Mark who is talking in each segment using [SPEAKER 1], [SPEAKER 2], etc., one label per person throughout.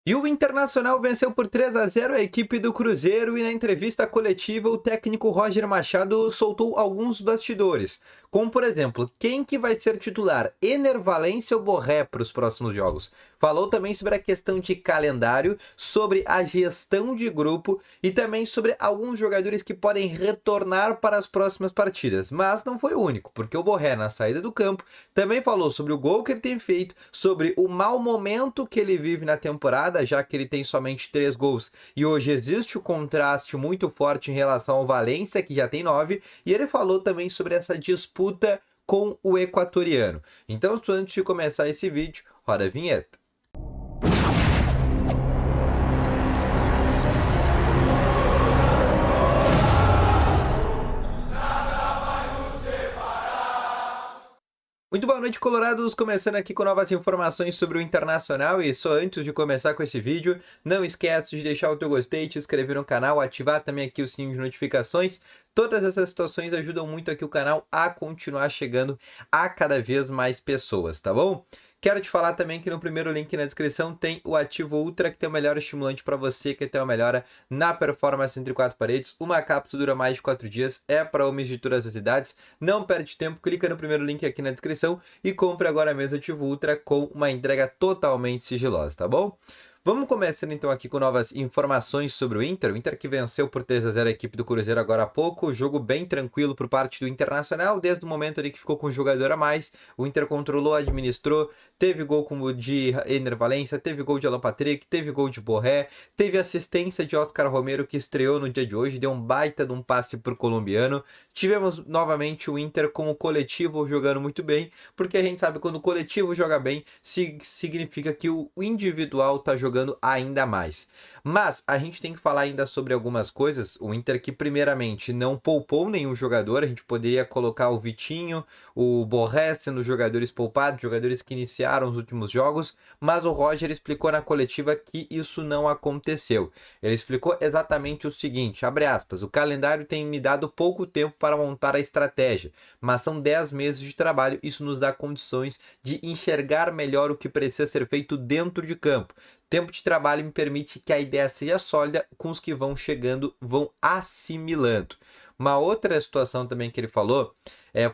[SPEAKER 1] E o Internacional venceu por 3-0 a equipe do Cruzeiro e na entrevista coletiva o técnico Roger Machado soltou alguns bastidores, como por exemplo, quem que vai ser titular, Ener Valencia ou Borré para os próximos jogos. Falou também sobre a questão de calendário, sobre a gestão de grupo e também sobre alguns jogadores que podem retornar para as próximas partidas. Mas não foi o único, porque o Borré na saída do campo também falou sobre o gol que ele tem feito, sobre o mau momento que ele vive na temporada, já que ele tem somente 3 gols e hoje existe um contraste muito forte em relação ao Valência, que já tem 9, e ele falou também sobre essa disputa com o equatoriano. Então, antes de começar esse vídeo, roda a vinheta. Muito boa noite, colorados, começando aqui com novas informações sobre o Internacional e só antes de começar com esse vídeo, não esquece de deixar o teu gostei, te inscrever no canal, ativar também aqui o sininho de notificações. Todas essas situações ajudam muito aqui o canal a continuar chegando a cada vez mais pessoas, tá bom? Quero te falar também que no primeiro link na descrição tem o Ativo Ultra, que tem o melhor estimulante para você, que tem uma melhora na performance entre 4 paredes. Uma cápsula dura mais de 4 dias, é para homens de todas as idades. Não perde tempo, clica no primeiro link aqui na descrição e compre agora mesmo o Ativo Ultra com uma entrega totalmente sigilosa, tá bom? Vamos começando então aqui com novas informações sobre o Inter. O Inter que venceu por 3-0 a equipe do Cruzeiro agora há pouco. Jogo bem tranquilo por parte do Internacional. Desde o momento ali que ficou com um jogador a mais, o Inter controlou, administrou. Teve gol como de Ener Valencia, teve gol de Alan Patrick, teve gol de Borré. Teve assistência de Oscar Romero que estreou no dia de hoje. Deu um baita de um passe por colombiano. Tivemos novamente o Inter como coletivo jogando muito bem. Porque a gente sabe que quando o coletivo joga bem, significa que o individual está jogando ainda mais. Mas a gente tem que falar ainda sobre algumas coisas. O Inter que primeiramente não poupou nenhum jogador. A gente poderia colocar o Vitinho, o Borré sendo jogadores poupados, jogadores que iniciaram os últimos jogos, mas o Roger explicou na coletiva que isso não aconteceu. Ele explicou exatamente o seguinte, abre aspas, o calendário tem me dado pouco tempo para montar a estratégia, mas são 10 meses de trabalho, isso nos dá condições de enxergar melhor o que precisa ser feito dentro de campo. Tempo de trabalho me permite que a ideia seja sólida, com os que vão chegando, vão assimilando. Uma outra situação também que ele falou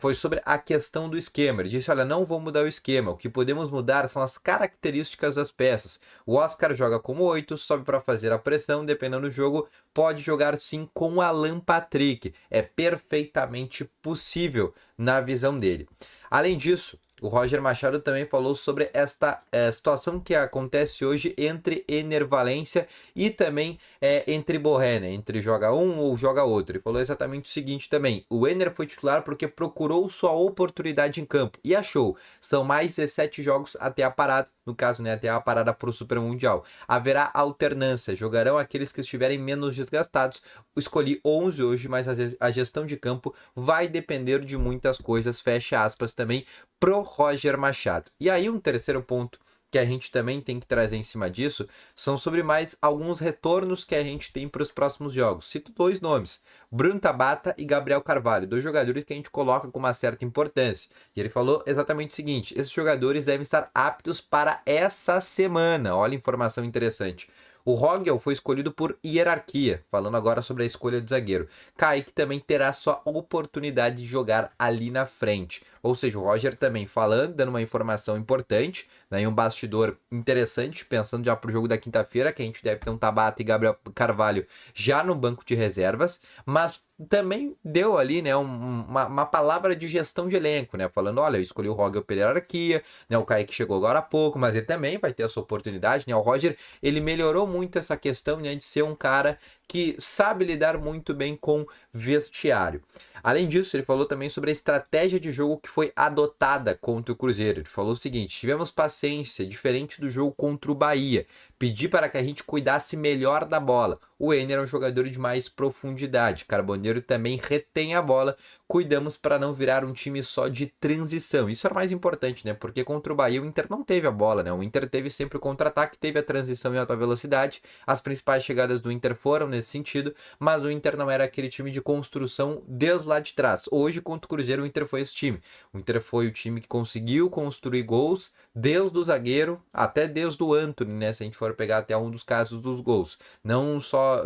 [SPEAKER 1] foi sobre a questão do esquema. Ele disse, olha, não vou mudar o esquema, o que podemos mudar são as características das peças. O Oscar joga como 8, sobe para fazer a pressão, dependendo do jogo, pode jogar sim com o Alan Patrick. É perfeitamente possível na visão dele. Além disso, o Roger Machado também falou sobre esta situação que acontece hoje entre Ener Valencia e também entre Borré, né? Entre joga um ou joga outro. Ele falou exatamente o seguinte também. O Ener foi titular porque procurou sua oportunidade em campo e achou. São mais 17 jogos até a parada, no caso, né, até a parada para o Super Mundial. Haverá alternância, jogarão aqueles que estiverem menos desgastados. Escolhi 11 hoje, mas a gestão de campo vai depender de muitas coisas, fecha aspas também, pro Roger Machado. E aí um terceiro ponto que a gente também tem que trazer em cima disso são sobre mais alguns retornos que a gente tem para os próximos jogos. Cito 2 nomes, Bruno Tabata e Gabriel Carvalho, 2 jogadores que a gente coloca com uma certa importância. E ele falou exatamente o seguinte, esses jogadores devem estar aptos para essa semana. Olha a informação interessante. O Rogel foi escolhido por hierarquia, falando agora sobre a escolha do zagueiro. Kaique também terá sua oportunidade de jogar ali na frente. Ou seja, o Roger também falando, dando uma informação importante, né, e um bastidor interessante, pensando já para o jogo da quinta-feira, que a gente deve ter um Tabata e Gabriel Carvalho já no banco de reservas, mas também deu ali, né, uma palavra de gestão de elenco, né, falando, olha, eu escolhi o Rogel pela hierarquia, né, o Kaique chegou agora há pouco, mas ele também vai ter a sua oportunidade, né, o Roger, ele melhorou muito essa questão, né, de ser um cara que sabe lidar muito bem com vestiário. Além disso, ele falou também sobre a estratégia de jogo que foi adotada contra o Cruzeiro. Ele falou o seguinte, tivemos paciência, diferente do jogo contra o Bahia. Pedi para que a gente cuidasse melhor da bola. o Enner é um jogador de mais profundidade. Carboneiro também retém a bola. Cuidamos para não virar um time só de transição. Isso é o mais importante, né? Porque contra o Bahia o Inter não teve a bola, né? O Inter teve sempre o contra-ataque, teve a transição em alta velocidade. As principais chegadas do Inter foram nesse sentido, mas o Inter não era aquele time de construção desde lá de trás. Hoje, contra o Cruzeiro, o Inter foi esse time. O Inter foi o time que conseguiu construir gols desde o zagueiro até desde o Antony, né? Se a gente for pegar até um dos casos dos gols. Não só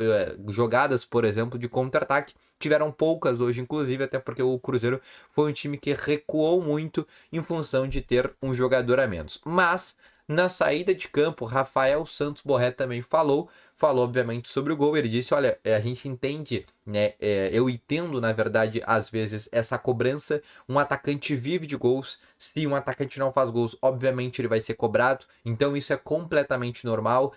[SPEAKER 1] jogadas, por exemplo, de contra-ataque, tiveram poucas hoje, inclusive, até porque o Cruzeiro foi um time que recuou muito em função de ter um jogador a menos. Mas, na saída de campo, Rafael Santos Borré também falou obviamente sobre o gol. Ele disse, olha, a gente entende, né, eu entendo, na verdade, às vezes, essa cobrança. Um atacante vive de gols. Se um atacante não faz gols, obviamente ele vai ser cobrado. Então isso é completamente normal.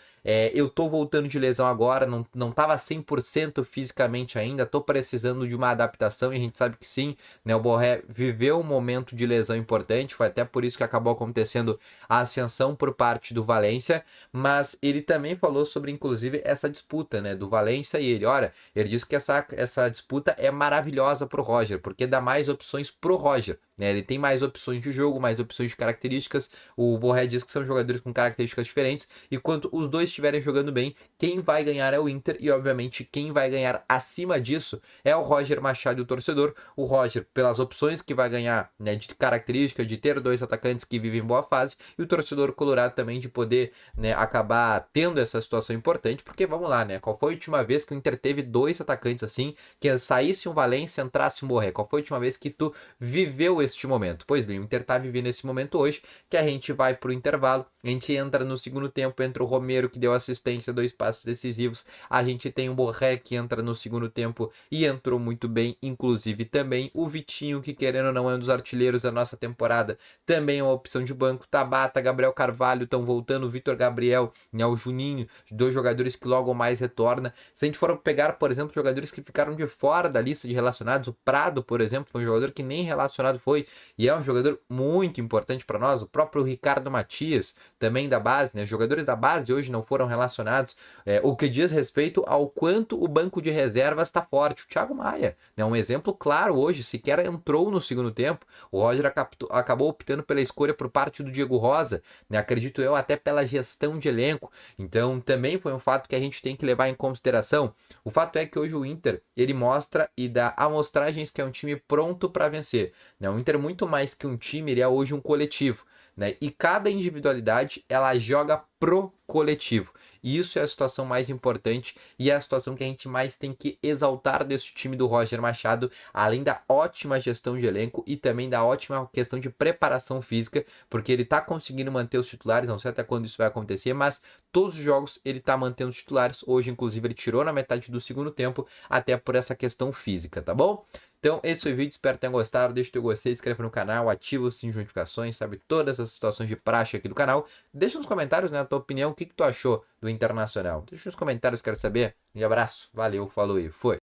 [SPEAKER 1] Eu tô voltando de lesão agora, não tava 100% fisicamente ainda, tô precisando de uma adaptação, e a gente sabe que sim, né? O Borré viveu um momento de lesão importante, foi até por isso que acabou acontecendo a ascensão por parte do Valência, mas ele também falou sobre, inclusive, essa disputa, né, do Valência e ele. Olha, ele disse que essa disputa é maravilhosa pro Roger, porque dá mais opções pro Roger, né? Ele tem mais opções de jogo, mais opções de características. O Borré diz que são jogadores com características diferentes, e quando os dois estiverem jogando bem, quem vai ganhar é o Inter, e obviamente quem vai ganhar acima disso é o Roger Machado e o torcedor. O Roger, pelas opções que vai ganhar, né, de característica, de ter dois atacantes que vivem em boa fase, e o torcedor colorado também de poder, né, acabar tendo essa situação importante, porque vamos lá, né, qual foi a última vez que o Inter teve dois atacantes assim, que saísse um Valência, entrasse um Borré? Qual foi a última vez que tu viveu este momento? Pois bem, o Inter tá vivendo esse momento hoje, que a gente vai pro intervalo, a gente entra no segundo tempo, entra o Romero, que deu assistência, 2 passes decisivos, a gente tem o Borré, que entra no segundo tempo e entrou muito bem, inclusive também o Vitinho, que querendo ou não é um dos artilheiros da nossa temporada, também é uma opção de banco. Tabata, Gabriel Carvalho estão voltando, o Vitor Gabriel, né, o Juninho, dois jogadores que logo mais retorna. Se a gente for pegar, por exemplo, jogadores que ficaram de fora da lista de relacionados, o Prado, por exemplo, foi um jogador que nem relacionado foi, e é um jogador muito importante para nós. O próprio Ricardo Matias, também da base, né, jogadores da base hoje não foram relacionados, o que diz respeito ao quanto o banco de reservas está forte. O Thiago Maia, né, um exemplo claro hoje, sequer entrou no segundo tempo. O Roger acabou optando pela escolha por parte do Diego Rosa, né, acredito eu, até pela gestão de elenco. Então também foi um fato que a gente tem que levar em consideração. O fato é que hoje o Inter, ele mostra e dá amostragens que é um time pronto para vencer, né? O Inter, muito mais que um time, ele é hoje um coletivo, né? E cada individualidade, ela joga pro coletivo. E isso é a situação mais importante, e é a situação que a gente mais tem que exaltar desse time do Roger Machado, além da ótima gestão de elenco e também da ótima questão de preparação física, porque ele tá conseguindo manter os titulares. Não sei até quando isso vai acontecer, mas todos os jogos ele tá mantendo os titulares. Hoje, inclusive, ele tirou na metade do segundo tempo, até por essa questão física, tá bom? Então, esse foi o vídeo, espero que tenham gostado. Deixa o teu gostei, se inscreve no canal, ativa o sininho de notificações, sabe todas as situações de praxe aqui do canal. Deixa nos comentários, né, a tua opinião, o que tu achou do Internacional. Deixa nos comentários, quero saber. Um abraço, valeu, falou e foi.